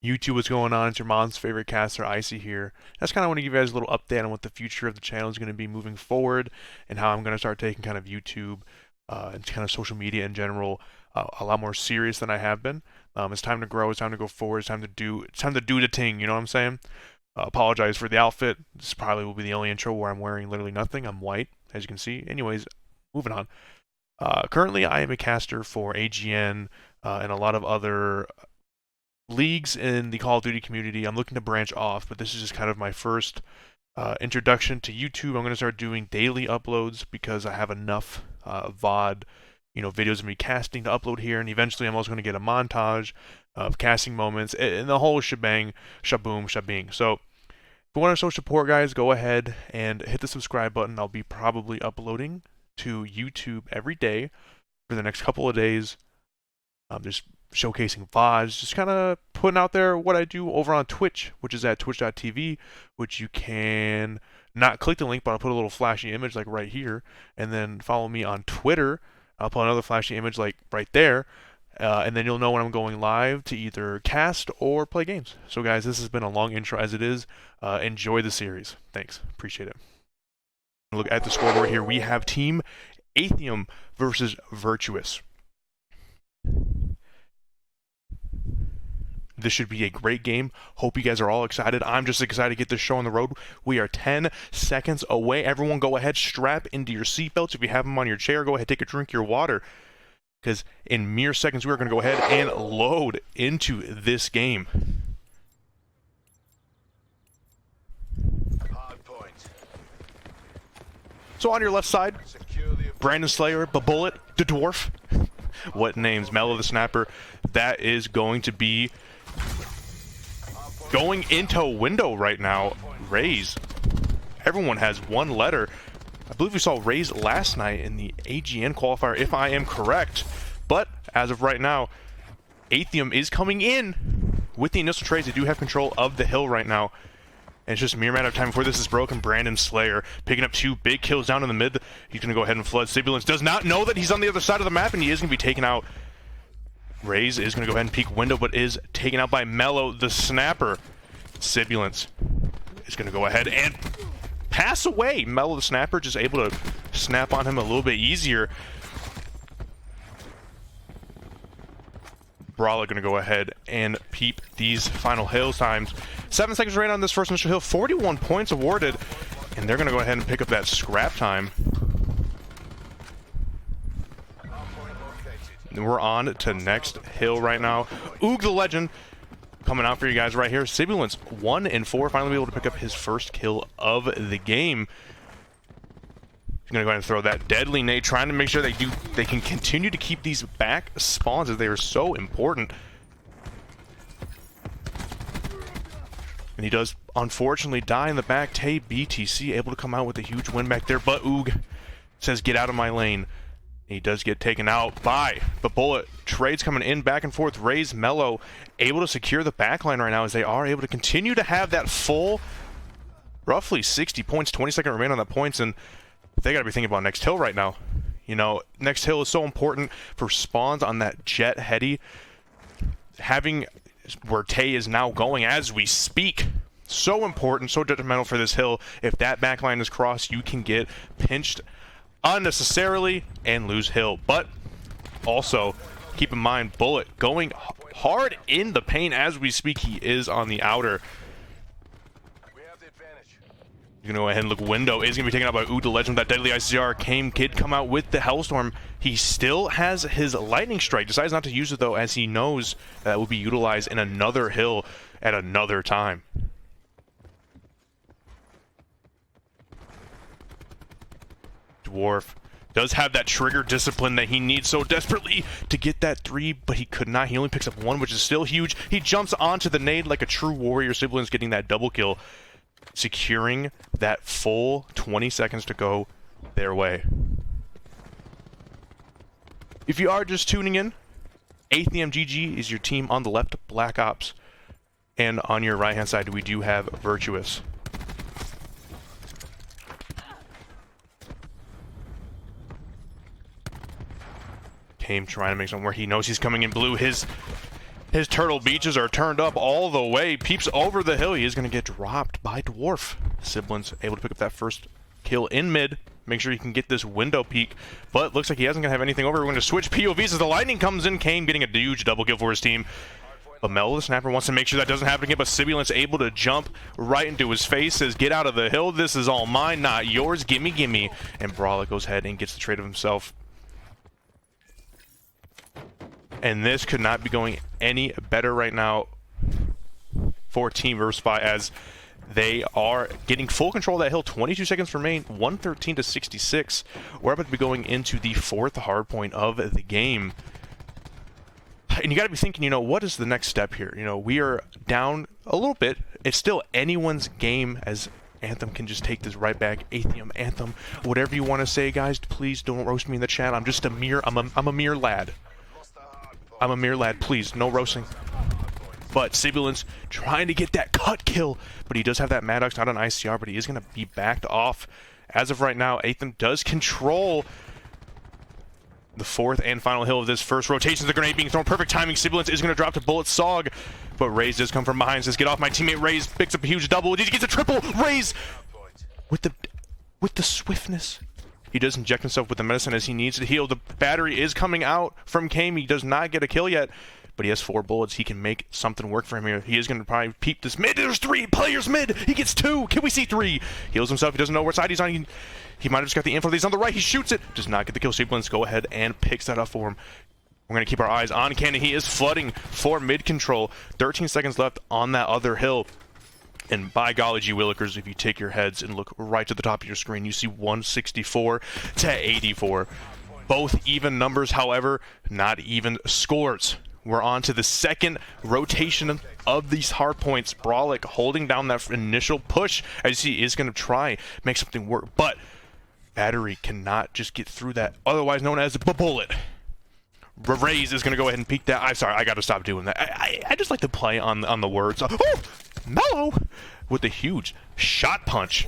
YouTube, what's going on? It's your mom's favorite caster, Icy here. I just kind of want to give you guys a little update on what the future of the channel is going to be moving forward and how I'm going to start taking kind of YouTube and kind of social media in general a lot more serious than I have been. It's time to grow. It's time to go forward. It's time to do the ting. You know what I'm saying? Apologize for the outfit. This probably will be the only intro where I'm wearing literally nothing. I'm white, as you can see. Anyways, moving on. Currently, I am a caster for AGN and a lot of other leagues in the Call of Duty community. I'm looking to branch off, but this is just kind of my first introduction to YouTube. I'm going to start doing daily uploads because I have enough VOD, videos of me casting to upload here, and eventually I'm also going to get a montage of casting moments and the whole shebang, shaboom, shabing. So if you want to show support, guys, go ahead and hit the subscribe button. I'll be probably uploading to YouTube every day for the next couple of days. Just showcasing VODs, just kind of putting out there what I do over on Twitch, which is at twitch.tv, which you can not click the link, but I'll put a little flashy image like right here, and then follow me on Twitter. I'll put another flashy image like right there, and then you'll know when I'm going live to either cast or play games. So guys, this has been a long intro as it is. Enjoy the series. Thanks. Appreciate it. Look at the scoreboard here. We have Team Atheum versus Virtuous. This should be a great game. Hope you guys are all excited. I'm just excited to get this show on the road. We are 10 seconds away. Everyone go ahead, strap into your seatbelts. If you have them on your chair, go ahead, take a drink of your water. Because in mere seconds, we're going to go ahead and load into this game. So on your left side, Brandon Slayer, the Bullet, the Dwarf. What names? Mellow the Snapper. That is going to be going into a window right now. Raze. Everyone has one letter. I believe we saw Raze last night in the AGN qualifier, if I am correct. But as of right now, Atheum is coming in with the initial trades. They do have control of the hill right now. And it's just a mere matter of time before this is broken. Brandon Slayer picking up 2 big kills down in the mid. He's going to go ahead and flood. Sibilance does not know that he's on the other side of the map, and he is going to be taken out. Raze is going to go ahead and peek window, but is taken out by Mellow the Snapper. Sibilance is going to go ahead and pass away. Mellow the Snapper just able to snap on him a little bit easier. Brawler going to go ahead and peep these final hill times. 7 seconds remaining on this first initial hill. 41 points awarded. And they're going to go ahead and pick up that scrap time. And we're on to next hill right now. Oog the Legend coming out for you guys right here. Sibilance 1 and 4. Finally able to pick up his first kill of the game. He's going to go ahead and throw that deadly nade, trying to make sure they can continue to keep these back spawns as they are so important. And he does unfortunately die in the back. Tay BTC able to come out with a huge win back there, but Oog says get out of my lane. He does get taken out by the Bullet. Trades coming in back and forth. Raze, Mellow able to secure the backline right now as they are able to continue to have that full roughly 60 points, 20 seconds remain on the points, and they got to be thinking about next hill right now. Next hill is so important for spawns on that jet heady. Having where Tay is now going as we speak. So important, so detrimental for this hill. If that backline is crossed, you can get pinched unnecessarily and lose hill. But also, keep in mind, Bullet going hard in the paint as we speak. He is on the outer. You're going to go ahead and look window. Is going to be taken out by Oog the Legend. That deadly ICR came. Kid come out with the Hellstorm. He still has his Lightning Strike. Decides not to use it, though, as he knows that will be utilized in another hill at another time. Dwarf does have that trigger discipline that he needs so desperately to get that 3, but he could not. He only picks up 1, which is still huge. He jumps onto the nade like a true warrior. Siblings getting that double kill, securing that full 20 seconds to go their way. If you are just tuning in, Atheum GG is your team on the left, Black Ops, and on your right hand side we do have Virtuous. Tame trying to make something where he knows he's coming in blue. His His turtle beaches are turned up all the way. Peeps over the hill. He is going to get dropped by Dwarf. Siblins able to pick up that first kill in mid. Make sure he can get this window peek. But looks like he isn't going to have anything over. We're going to switch POVs as the lightning comes in. Kane getting a huge double kill for his team. But Mel, the snapper, wants to make sure that doesn't happen again. But Sibilant's able to jump right into his face. Says, get out of the hill. This is all mine, not yours. Gimme, gimme. And Brawler goes ahead and gets the trade of himself. And this could not be going any better right now for Team Verspy as they are getting full control of that hill. 22 seconds remain, 113 to 66. We're about to be going into the fourth hard point of the game. And you got to be thinking, you know, what is the next step here? You know, we are down a little bit. It's still anyone's game as Anthem can just take this right back. Atheum, Anthem, whatever you want to say, guys. Please don't roast me in the chat. I'm just a mere, I'm a mere lad. I'm a mere lad, please, no roasting. But Sibilant's trying to get that cut kill, but he does have that Maddox, not an ICR, but he is going to be backed off. As of right now, Atham does control the fourth and final hill of this first rotation. The grenade being thrown, perfect timing. Sibilant's is going to drop to Bullet Sog, but Raze does come from behind, says, get off my teammate. Raze picks up a huge double. He gets a triple. Raze with the swiftness. He does inject himself with the medicine as he needs to heal. The battery is coming out from Kame. He does not get a kill yet, but he has 4 bullets. He can make something work for him here. He is going to probably peep this mid. There's 3 players mid. He gets 2. Can we see 3? Heals himself. He doesn't know what side he's on. He might have just got the info. He's on the right. He shoots it. Does not get the kill. Siblins go ahead and picks that up for him. We're going to keep our eyes on Cannon. He is flooding for mid control. 13 seconds left on that other hill. And by golly gee willikers, if you take your heads and look right to the top of your screen, you see 164 to 84. Both even numbers, however, not even scores. We're on to the second rotation of these hard points. Brawlic holding down that initial push as he is going to try make something work. But Battery cannot just get through that, otherwise known as the bullet. Raze is going to go ahead and peek that. I'm sorry, I got to stop doing that. I just like to play on the words. Oh! Mellow with a huge shot punch.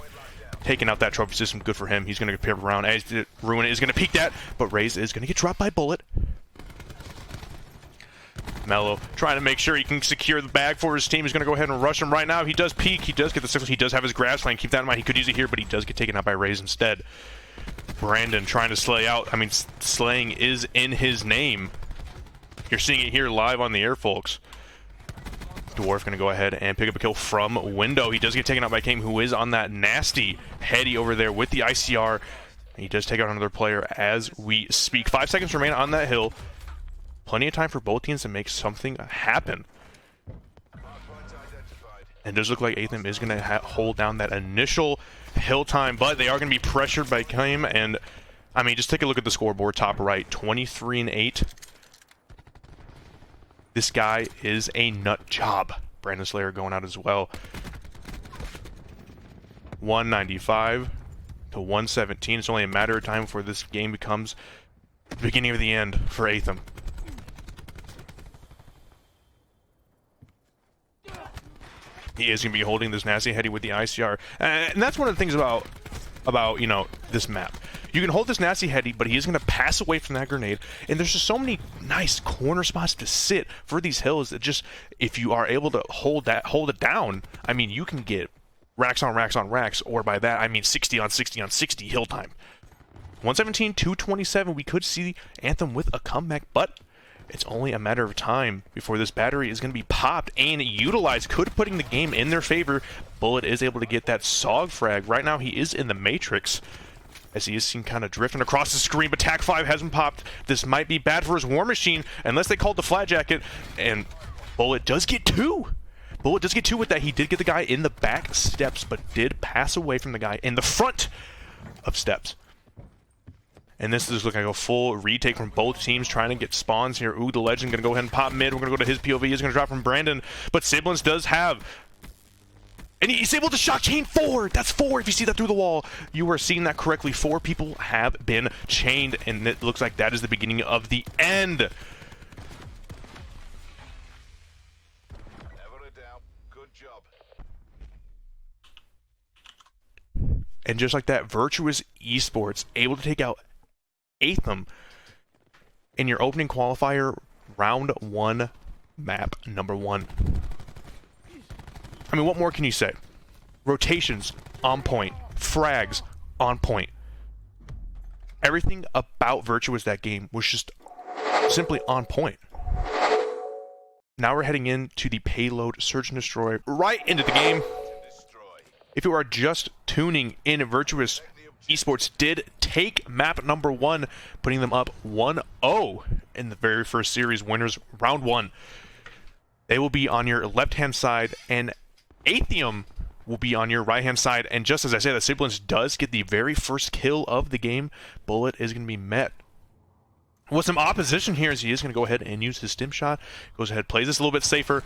Taking out that trophy system, good for him. He's going to get around as Ruin is going to peek that, but Raze is going to get dropped by Bullet. Mellow trying to make sure he can secure the bag for his team. He's going to go ahead and rush him right now. He does peek. He does get the signals. He does have his grab slang. Keep that in mind. He could use it here, but he does get taken out by Raze instead. Brandon trying to slay out. I mean, slaying is in his name. You're seeing it here live on the air, folks. Dwarf going to go ahead and pick up a kill from window. He does get taken out by Kame, who is on that nasty heady over there with the ICR. He does take out another player as we speak. 5 seconds remain on that hill. Plenty of time for both teams to make something happen. And it does look like Atham is going to hold down that initial hill time, but they are going to be pressured by Kame. And, I mean, just take a look at the scoreboard top right. 23 and 8. This guy is a nut job. Brandon Slayer going out as well. 195 to 117. It's only a matter of time before this game becomes the beginning of the end for Atham. He is going to be holding this nasty heady with the ICR. And that's one of the things about you know, this map. You can hold this nasty heady, but he is going to pass away from that grenade. And there's just so many nice corner spots to sit for these hills that just, if you are able to hold it down, I mean, you can get racks on racks on racks, or by that, I mean 60 on 60 on 60 hill time. 117, 227, we could see Anthem with a comeback, but it's only a matter of time before this battery is going to be popped and utilized, putting the game in their favor. Bullet is able to get that SOG frag. Right now, he is in the Matrix, as he is seen kind of drifting across the screen, but TAC 5 hasn't popped. This might be bad for his War Machine, unless they called the Flat Jacket, and Bullet does get 2. Bullet does get 2 with that. He did get the guy in the back steps, but did pass away from the guy in the front of steps. And this is looking like a full retake from both teams, trying to get spawns here. Ooh, the Legend going to go ahead and pop mid. We're going to go to his POV. He's going to drop from Brandon, but Siblins does have... And he's able to shock chain 4. That's 4 if you see that through the wall. You are seeing that correctly. 4 people have been chained, and it looks like that is the beginning of the end. Never a doubt. Good job. And just like that, Virtuous Esports able to take out Atham in your opening qualifier, round 1 map number 1. I mean, what more can you say? Rotations on point. Frags on point. Everything about Virtuous that game was just simply on point. Now we're heading into the payload search and destroy right into the game. If you are just tuning in, Virtuous Esports did take map number 1, putting them up 1-0 in the very first series winners, round 1. They will be on your left-hand side, and Atheum will be on your right-hand side. And just as I say, that Sibilance does get the very first kill of the game. Bullet is going to be met with some opposition here, as he is going to go ahead and use his stim shot. Goes ahead, plays this a little bit safer.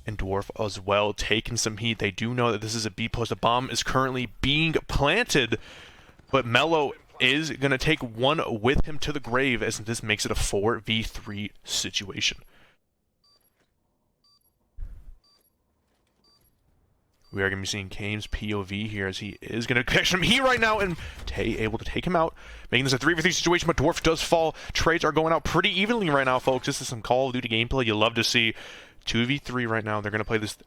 And Dwarf as well, taking some heat. They do know that this is a B post. A bomb is currently being planted, but Mello is going to take one with him to the grave, as this makes it a 4v3 situation. We are going to be seeing Kane's POV here, as he is going to catch some heat right now, and Tay able to take him out, making this a 3v3 situation, but Dwarf does fall. Trades are going out pretty evenly right now, folks. This is some Call of Duty gameplay you love to see. 2v3 right now. They're going to play this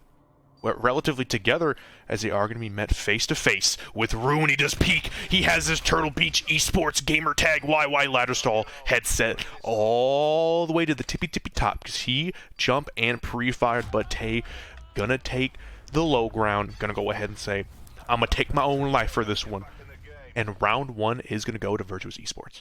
relatively together, as they are going to be met face-to-face with Ruin. He does peek. He has his Turtle Beach Esports gamer tag YY ladder stall headset all the way to the tippy-tippy top, because he jumped and pre-fired, but Tay going to take the low ground. Gonna go ahead and say, I'm gonna take my own life for this one. And round 1 is gonna go to Virtuous Esports.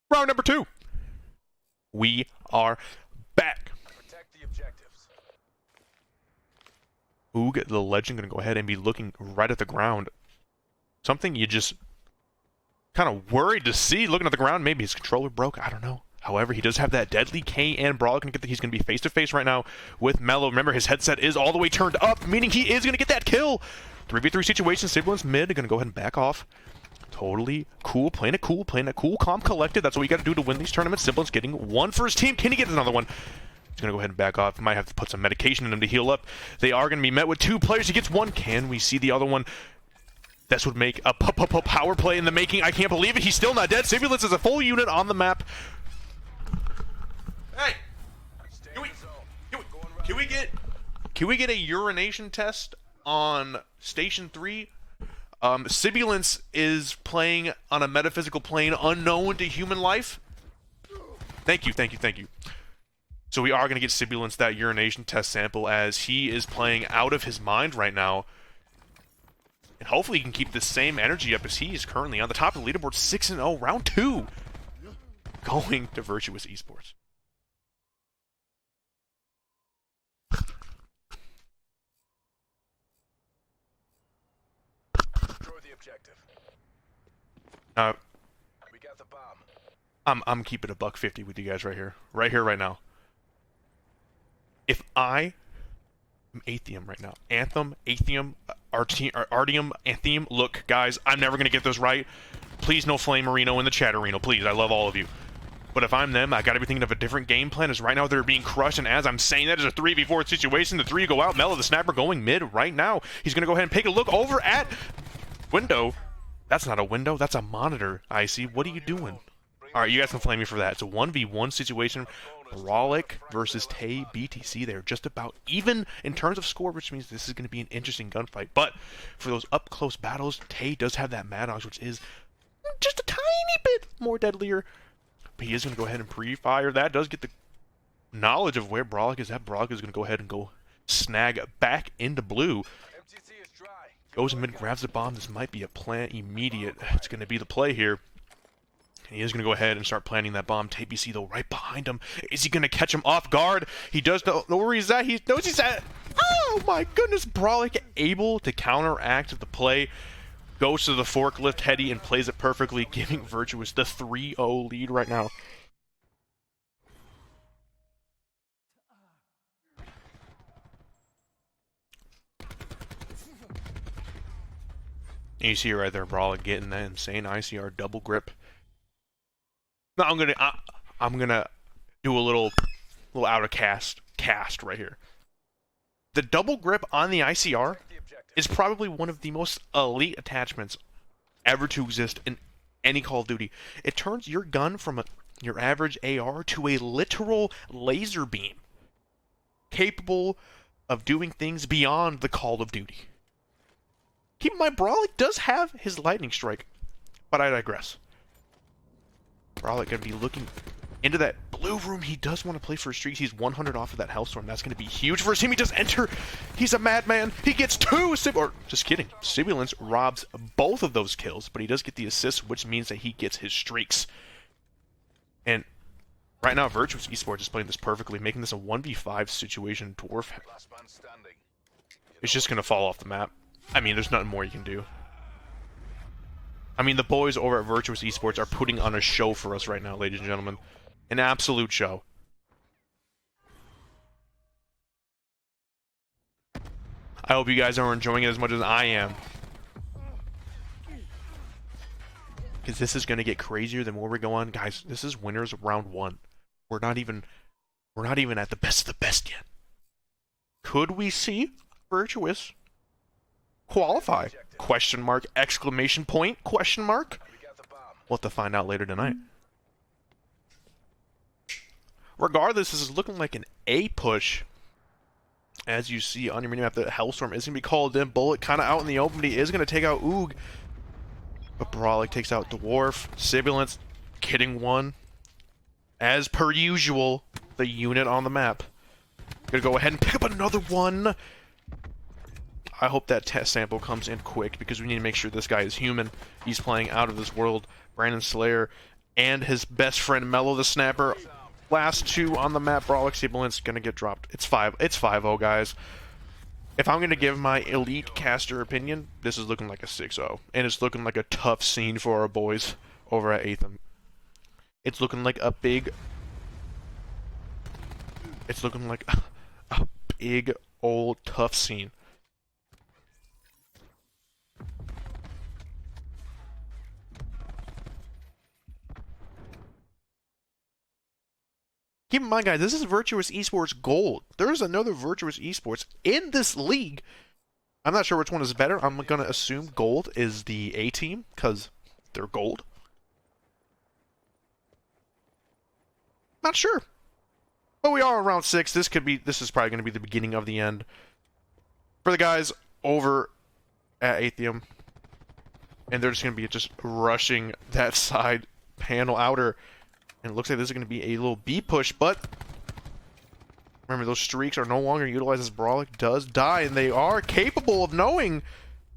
Round number 2. We are back. Protect the objectives. Oog, the legend, going to go ahead and be looking right at the ground. Something you just kind of worried to see looking at the ground. Maybe his controller broke. I don't know. However, he does have that deadly K and Brawl. He's going to be face-to-face right now with Mello. Remember, his headset is all the way turned up, meaning he is going to get that kill. 3v3 situation. Sibilance mid. Going to go ahead and back off. Totally cool. Playing it cool. Calm, collected. That's what you got to do to win these tournaments. Sibilance getting one for his team. Can he get another one? He's going to go ahead and back off. Might have to put some medication in him to heal up. They are going to be met with 2 players. He gets one. Can we see the other one? This would make a power play in the making. I can't believe it. He's still not dead. Sibilance is a full unit on the map. Hey! Can we get a urination test on Station 3? Sibilance is playing on a metaphysical plane unknown to human life. Thank you. So we are going to get Sibilance that urination test sample, as he is playing out of his mind right now. And hopefully he can keep the same energy up as he is currently on the top of the leaderboard, 6-0, round 2. Going to Virtuous Esports. Destroy the objective. We got the bomb. I'm keeping a $150 with you guys right here, right now. If I am Atheum right now, Anthem, Atheum, Artium, Anthem, look, guys, I'm never going to get this right. Please no Flame Marino in the chat arena, please. I love all of you. But if I'm them, I got to be thinking of a different game plan, as right now they're being crushed, and as I'm saying that, it's a 3v4 situation. The 3 go out. Mello, the snapper, going mid right now. He's going to go ahead and take a look over at window. That's not a window. That's a monitor, Icy. What are you doing? All right, you guys can flame me for that. It's a 1v1 situation. Brawlic versus Tay BTC. They're just about even in terms of score, which means this is going to be an interesting gunfight. But for those up-close battles, Tay does have that Maddox, which is just a tiny bit more deadlier. But he is going to go ahead and pre-fire. That does get the knowledge of where Brawlic is at. Brawlic is going to go ahead and go snag back into blue. MTC is dry. Goes in mid, grabs the bomb. This might be a plant immediate. It's going to be the play here. And he is going to go ahead and start planting that bomb. TBC, though, right behind him. Is he going to catch him off guard? He does know where he's at. He knows he's at. Oh, my goodness. Brawlic able to counteract the play. Goes to the forklift heady and plays it perfectly, giving Virtuous the 3-0 lead right now. And you see right there, Brawlic getting that insane ICR double grip. Now I'm gonna do a little little out of cast right here. The double grip on the ICR Protect the objective. is probably one of the most elite attachments ever to exist in any Call of Duty. It turns your gun from your average AR to a literal laser beam, capable of doing things beyond the Call of Duty. Keep in mind, Brolic does have his lightning strike, but I digress. Brolic gonna be looking into that blue room. He does want to play for streaks. He's 100 off of that Hellstorm. That's going to be huge for his team. He does enter. He's a madman. He gets two. Or just kidding. Sibilance robs both of those kills, but he does get the assist, which means that he gets his streaks. And right now, Virtuous Esports is playing this perfectly, making this a 1v5 situation. Dwarf Last man standing. is just going to fall off the map. I mean, there's nothing more you can do. I mean, the boys over at Virtuous Esports are putting on a show for us right now, ladies and gentlemen. An absolute show. I hope you guys are enjoying it as much as I am. Because this is going to get crazier the more we go on. Guys, this is winners round 1. We're not even at the best of the best yet. Could we see Virtuous qualify? Question mark, exclamation point, question mark. We got the bomb. We'll have to find out later tonight. Regardless, this is looking like an A push. As you see on your mini map, the Hellstorm is going to be called in. Bullet kind of out in the open. He is going to take out Oog. But Brolic takes out Dwarf. Sibilance getting one. As per usual, the unit on the map. Gonna go ahead and pick up another one. I hope that test sample comes in quick because we need to make sure this guy is human. He's playing out of this world. Brandon Slayer and his best friend Mello the Snapper. Last two on the map. Brolic, Sibilance gonna get dropped. It's 5-0, guys. If I'm gonna give my elite caster opinion, this is looking like a 6-0. And it's looking like a tough scene for our boys over at Atham. It's looking like a big... It's looking like a big old tough scene. Keep in mind, guys, this is Virtuous Esports Gold. There's another Virtuous Esports in this league. I'm not sure which one is better. I'm going to assume Gold is the A team because they're Gold. Not sure. But we are around 6. This is probably going to be the beginning of the end. For the guys over at Atheum. And they're just going to be just rushing that side panel outer. And it looks like this is going to be a little B push, but remember, those streaks are no longer utilized as Brolic does die, and they are capable of knowing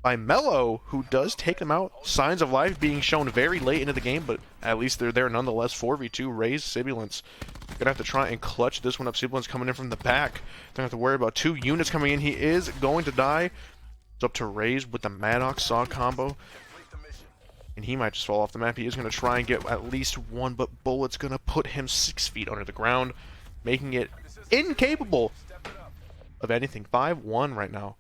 by Mello, who does take them out. Signs of life being shown very late into the game, but at least they're there nonetheless. 4v2, Raise Sibilance. Gonna have to try and clutch this one up. Sibilance coming in from the back. Don't have to worry about 2 units coming in. He is going to die. It's up to Raise with the Maddox Saw combo. Complete the mission. And he might just fall off the map. He is going to try and get at least one, but Bullet's going to put him 6 feet under the ground, making it incapable Step it up. of anything. 5-1 right now.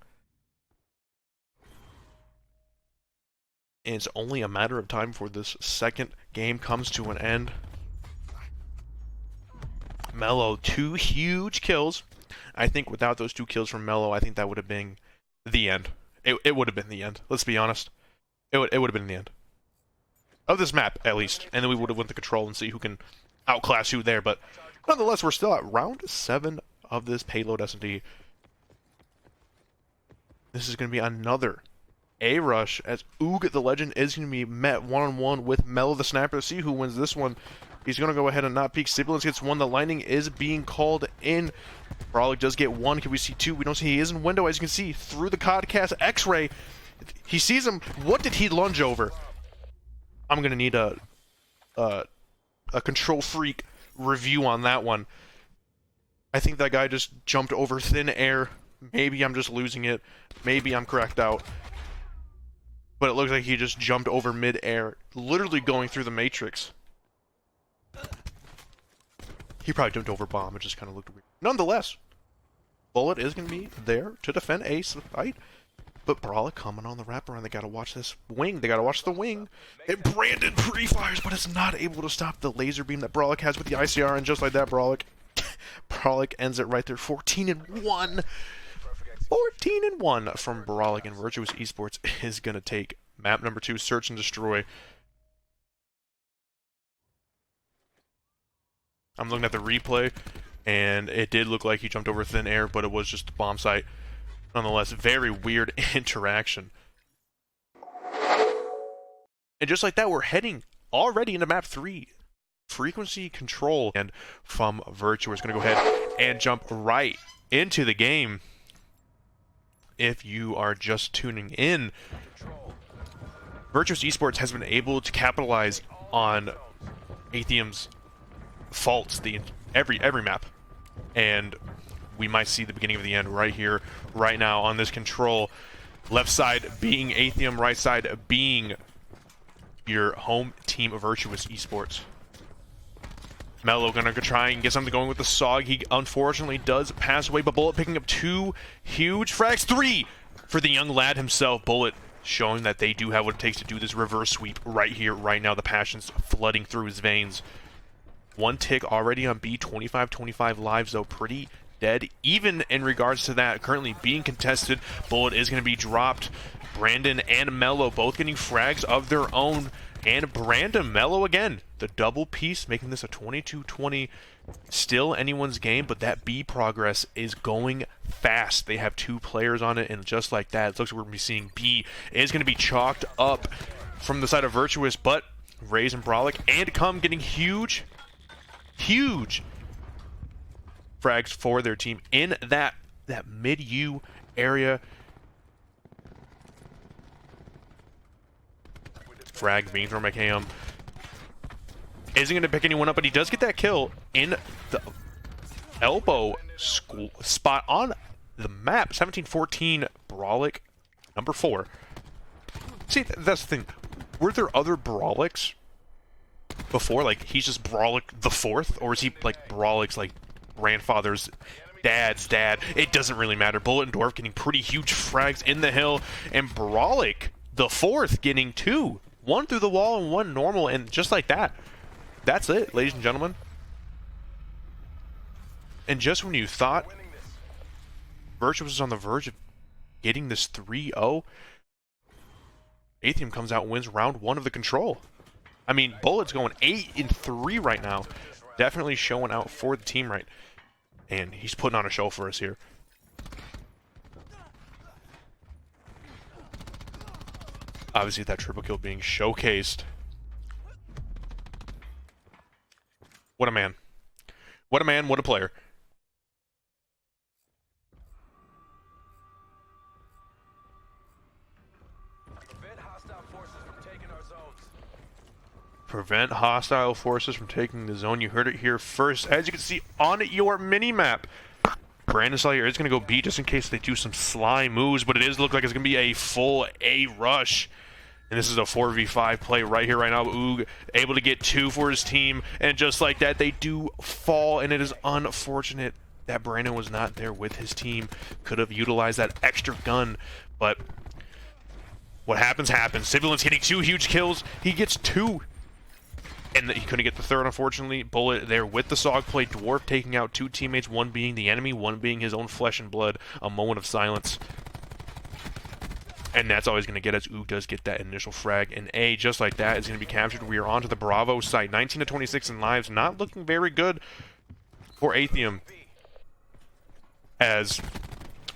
And it's only a matter of time before this second game comes to an end. Mello, 2 huge kills. I think without those 2 kills from Mello, I think that would have been the end. It would have been the end. Let's be honest. It would have been the end. Of this map, at least. And then we would have went to control and see who can outclass who there. But nonetheless, we're still at round 7 of this payload S&D. This is going to be another A-rush as Oog the Legend is going to be met one-on-one with Mello the Snapper. See who wins this one. He's going to go ahead and not peek. Sibilance gets 1. The lightning is being called in. Brolic does get 1. Can we see 2? We don't see. He is in window, as you can see, through the Codcast X-ray. He sees him. What did he lunge over? I'm going to need a control freak review on that one. I think that guy just jumped over thin air. Maybe I'm just losing it. Maybe I'm correct out. But it looks like he just jumped over mid-air, literally going through the matrix. He probably jumped over bomb. It just kind of looked weird. Nonetheless, Bullet is going to be there to defend Ace, right? But Brolic coming on the wraparound. They got to watch this wing. They got to watch the wing. And Brandon pre-fires, but it's not able to stop the laser beam that Brolic has with the ICR. And just like that, Brolic Brolic ends it right there. 14-1. 14-1 from Brolic, and Virtuous Esports is going to take map number 2, Search and Destroy. I'm looking at the replay, and it did look like he jumped over thin air, but it was just a bomb site. Nonetheless, very weird interaction. And just like that, we're heading already into map 3. Frequency control. And from Virtuous, going to go ahead and jump right into the game. If you are just tuning in, Virtuous Esports has been able to capitalize on Atheum's faults every map, and we might see the beginning of the end right here, right now on this control. Left side being Atheum, right side being your home team of Virtuous Esports. Mello gonna try and get something going with the SOG. He unfortunately does pass away, but Bullet picking up 2 huge frags. 3 for the young lad himself. Bullet showing that they do have what it takes to do this reverse sweep right here, right now. The passion's flooding through his veins. 1 tick already on B, 25 lives though, pretty dead. Even in regards to that, currently being contested, Bullet is going to be dropped. Brandon and Mello both getting frags of their own. And Brandon Mello again, the double piece, making this a 22-20. Still anyone's game, but that B progress is going fast. They have 2 players on it, and just like that, it looks like we're going to be seeing B is going to be chalked up from the side of Virtuous, but Raze and Brolic and Cum getting huge frags for their team in that mid-U area. Frag being thrown by KM. Isn't going to pick anyone up, but he does get that kill in the elbow spot on the map. 17-14, Brolic, number 4. See, that's the thing. Were there other Brolics before? Like, he's just Brolic the 4th? Or is he, like, Brolic's, like, grandfather's dad's dad? It doesn't really matter. Bullet and Dwarf getting pretty huge frags in the hill, and Brolic the 4th getting 2. 1 through the wall and 1 normal, and just like that, that's it, ladies and gentlemen. And just when you thought Virtuous was on the verge of getting this 3-0, Atheum comes out and wins round 1 of the control. I mean, Bullet's going 8-3 right now. Definitely showing out for the team right. And he's putting on a show for us here. Obviously, that triple kill being showcased. What a man. What a man, what a player. Prevent hostile forces from taking our zones. Prevent hostile forces from taking the zone. You heard it here first. As you can see on your mini-map, Brandon Slayer is going to go B just in case they do some sly moves, but it is look like it's going to be a full A rush. And this is a 4v5 play right here, right now. Oog able to get 2 for his team, and just like that, they do fall, and it is unfortunate that Brandon was not there with his team. Could have utilized that extra gun, but what happens, happens. Sibilant's getting 2 huge kills. He gets 2. And he couldn't get the 3rd, unfortunately. Bullet there with the SOG play. Dwarf taking out 2 teammates, 1 being the enemy, 1 being his own flesh and blood. A moment of silence. And that's always going to get us. Oog does get that initial frag. And A, just like that, is going to be captured. We are on to the Bravo site. 19-26 in lives. Not looking very good for Atheum, as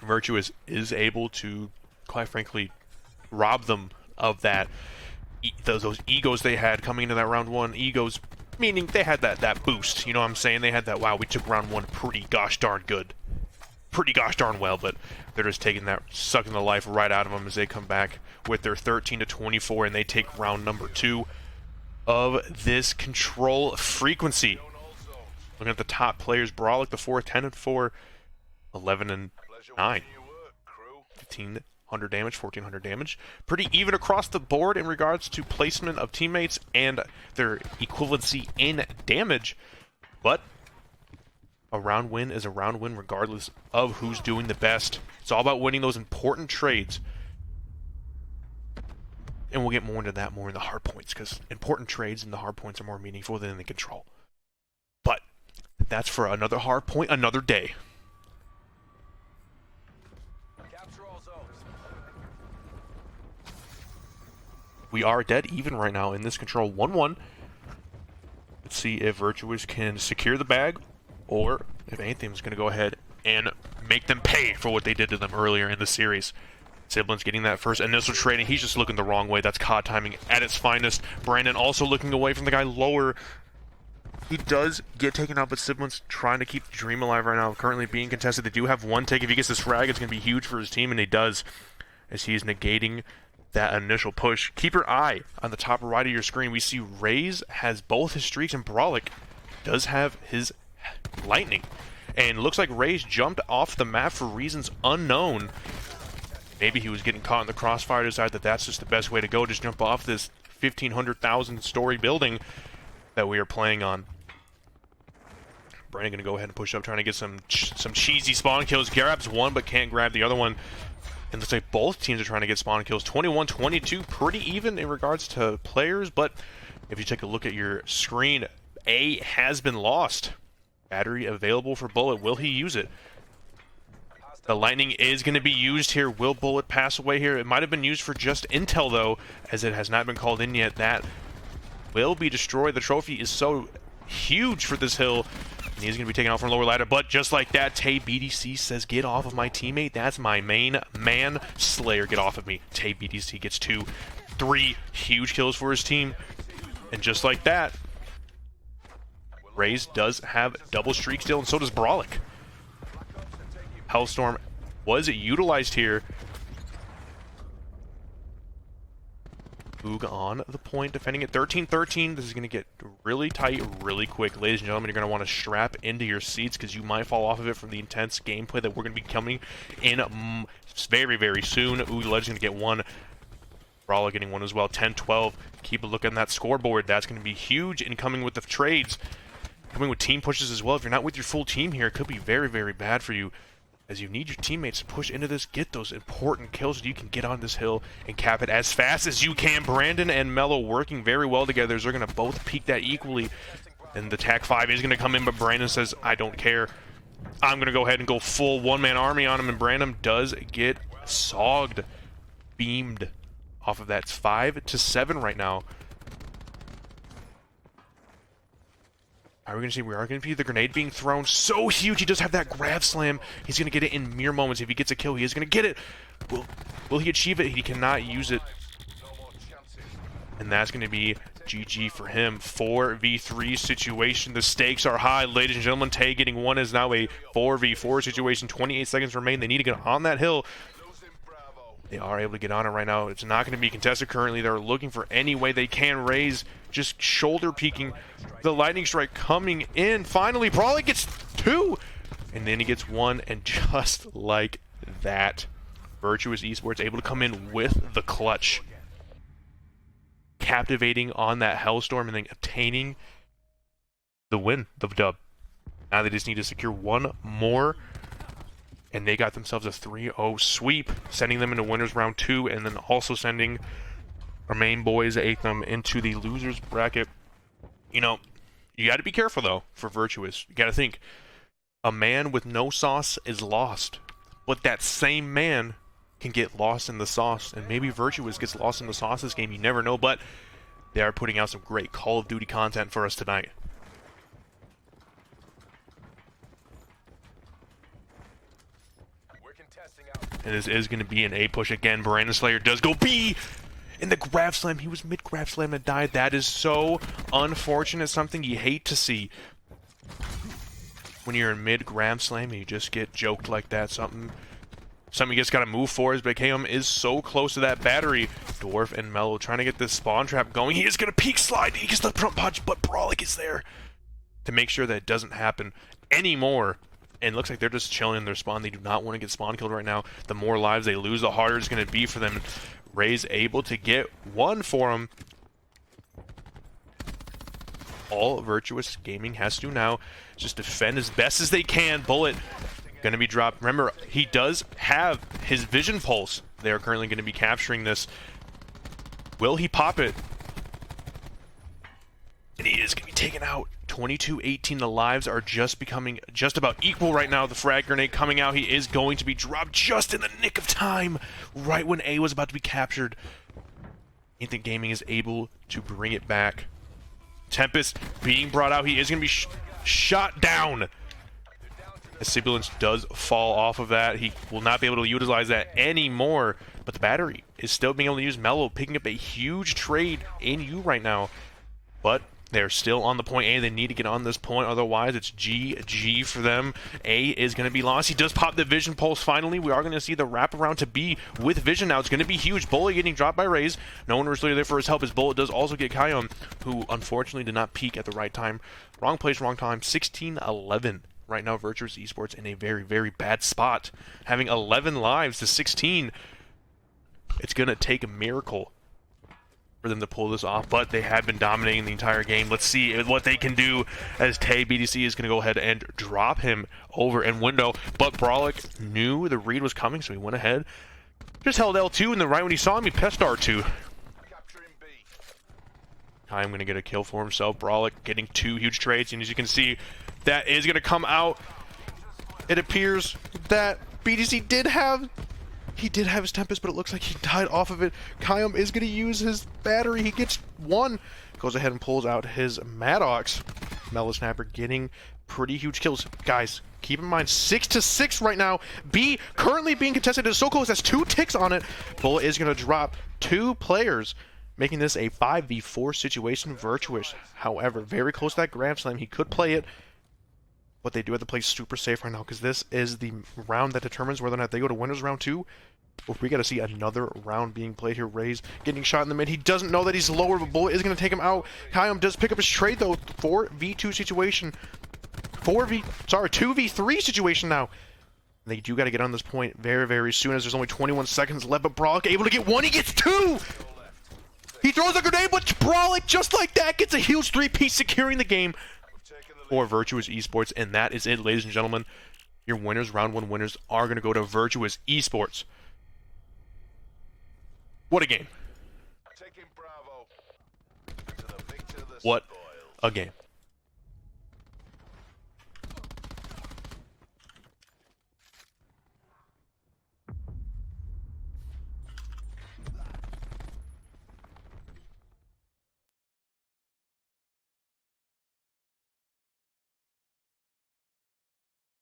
Virtuous is able to, quite frankly, rob them of that. Those egos they had coming into that round 1. Egos, meaning they had that boost. You know what I'm saying? They had that, wow, we took round 1 pretty gosh darn good. Pretty gosh darn well, but they're just taking that, sucking the life right out of them as they come back with their 13-24, and they take round number 2 of this control frequency. Looking at the top players, Brolic the 4th, 10-4, 11-9, 1,500 damage, 1,400 damage. Pretty even across the board in regards to placement of teammates and their equivalency in damage, but a round win is a round win regardless of who's doing the best. It's all about winning those important trades. And we'll get more into that more in the hard points, because important trades and the hard points are more meaningful than the control. But but that's for another hard point, another day. Capture all zones. We are dead even right now in this control 1-1. Let's see if Virtuous can secure the bag, or if Anthem's going to go ahead and make them pay for what they did to them earlier in the series. Siblings getting that first initial trade, and he's just looking the wrong way. That's COD timing at its finest. Brandon also looking away from the guy lower. He does get taken out, but Siblings trying to keep the dream alive right now. Currently being contested. They do have one take. If he gets this frag, it's going to be huge for his team, and he does, as he's negating that initial push. Keep your eye on the top right of your screen. We see Raze has both his streaks, and Brolic does have his lightning. And looks like Raze jumped off the map for reasons unknown. Maybe he was getting caught in the crossfire, decided that that's just the best way to go, just jump off this 1,500,000 story building that we are playing on. Brandon going to go ahead and push up, trying to get some cheesy spawn kills. Grabs one, but can't grab the other one. And looks like both teams are trying to get spawn kills. 21-22, pretty even in regards to players, but if you take a look at your screen, A has been lost. Battery available for Bullet. Will he use it? The lightning is going to be used here. Will Bullet pass away here? It might have been used for just intel, though, as it has not been called in yet. That will be destroyed. The trophy is so huge for this hill, and he's going to be taken out from lower ladder. But just like that, Tay BDC says, get off of my teammate. That's my main man. Slayer, get off of me. Tay BDC gets 2, 3 huge kills for his team. And just like that, Raze does have double streak still, and so does Brolic. Hellstorm was utilized here. Boog on the point, defending it 13-13. This is going to get really tight really quick. Ladies and gentlemen, you're going to want to strap into your seats because you might fall off of it from the intense gameplay that we're going to be coming in very, very soon. Ooh, the Legend's going to get one. Brawler getting one as well. 10-12. Keep a look on that scoreboard. That's going to be huge. And coming with the trades, coming with team pushes as well. If you're not with your full team here, it could be very, very bad for you, as you need your teammates to push into this, get those important kills so you can get on this hill and cap it as fast as you can. Brandon and Mello working very well together, as they're going to both peak that equally. And the TAC 5 is going to come in, but Brandon says, I don't care. I'm going to go ahead and go full one-man army on him, and Brandon does get sogged, beamed off of that. It's 5-7 right now. Are we going to see? We are going to see the grenade being thrown. So huge. He does have that grab slam. He's going to get it in mere moments. If he gets a kill, he is going to get it. Will he achieve it? He cannot use it. And that's going to be GG for him. 4v3 situation. The stakes are high. Ladies and gentlemen, Tay getting one is now a 4v4 situation. 28 seconds remain. They need to get on that hill. They are able to get on it right now. It's not going to be contested currently. They're looking for any way they can. Raze just shoulder peeking. The lightning strike coming in. Finally, Brawley gets 2. And then he gets 1. And just like that, Virtuous Esports able to come in with the clutch. Captivating on that Hellstorm and then obtaining the win, the dub. Now they just need to secure one more, and they got themselves a 3-0 sweep, sending them into winners round 2, and then also sending our main boys, Atham, into the losers bracket. You know, you got to be careful, though, for Virtuous. You got to think, a man with no sauce is lost, but that same man can get lost in the sauce, and maybe Virtuous gets lost in the sauce this game. You never know, but they are putting out some great Call of Duty content for us tonight. And this is going to be an A push again. Brandon Slayer does go B! In the grab slam, he was mid grab slam and died. That is so unfortunate. Something you hate to see when you're in mid grab slam and you just get joked like that. Something you just got to move for, as BKM is so close to that battery. Dwarf and Mello trying to get this spawn trap going. He is going to peek slide. He gets the front punch, but Brolic is there to make sure that it doesn't happen anymore. And it looks like they're just chilling in their spawn. They do not want to get spawn killed right now. The more lives they lose, the harder it's going to be for them. Ray's able to get one for him. All Virtuous Gaming has to do now is just defend as best as they can. Bullet going to be dropped. Remember, he does have his vision pulse. They are currently going to be capturing this. Will he pop it? And he is going to be taken out. 22-18. The lives are just becoming just about equal right now. The frag grenade coming out. He is going to be dropped just in the nick of time, right when A was about to be captured. Instant Gaming is able to bring it back. Tempest being brought out. He is going to be shot down. As Sibilance does fall off of that, he will not be able to utilize that anymore. But the battery is still being able to use Mellow, picking up a huge trade in U right now. But they're still on the point A. They need to get on this point, otherwise it's GG for them. A is going to be lost. He does pop the Vision Pulse finally. We are going to see the wraparound to B with Vision now. It's going to be huge. Bullet getting dropped by Raze. No one was really there for his help. His Bullet does also get Kion, who unfortunately did not peak at the right time. Wrong place, wrong time. 16-11. Right now, Virtuous Esports in a very, very bad spot. Having 11 lives to 16. It's going to take a miracle for them to pull this off, but they have been dominating the entire game. Let's see what they can do as Tay BDC is going to go ahead and drop him over in window. But Brawlic knew the read was coming, so he went ahead. Just held L2, and then right when he saw him, he pressed R2. I'm going to get a kill for himself. Brawlic getting 2 huge trades, and as you can see, that is going to come out. It appears that BDC did have his Tempest, but it looks like he died off of it. Kion is going to use his battery. He gets 1. Goes ahead and pulls out his Maddox. Mellow Snapper getting pretty huge kills. Guys, keep in mind, 6-6 right now. B currently being contested. It is so close. That's 2 ticks on it. Bullet is going to drop 2 players, making this a 5v4 situation. Virtuous, however, very close to that Grand Slam. He could play it, but they do have to play super safe right now because this is the round that determines whether or not they go to winners round 2. Or if we got to see another round being played here. Raze getting shot in the mid. He doesn't know that he's lower, but Bullet is going to take him out. Kion does pick up his trade though. 4v2 situation. 2v3 situation now. They do got to get on this point very, very soon as there's only 21 seconds left. But Brawlic able to get 1. He gets 2. He throws a grenade, but Brawlic just like that gets a huge 3-piece, securing the game for Virtuous Esports. And that is it, ladies and gentlemen. Your winners, round 1 winners, are going to go to Virtuous Esports. What a game. What a game.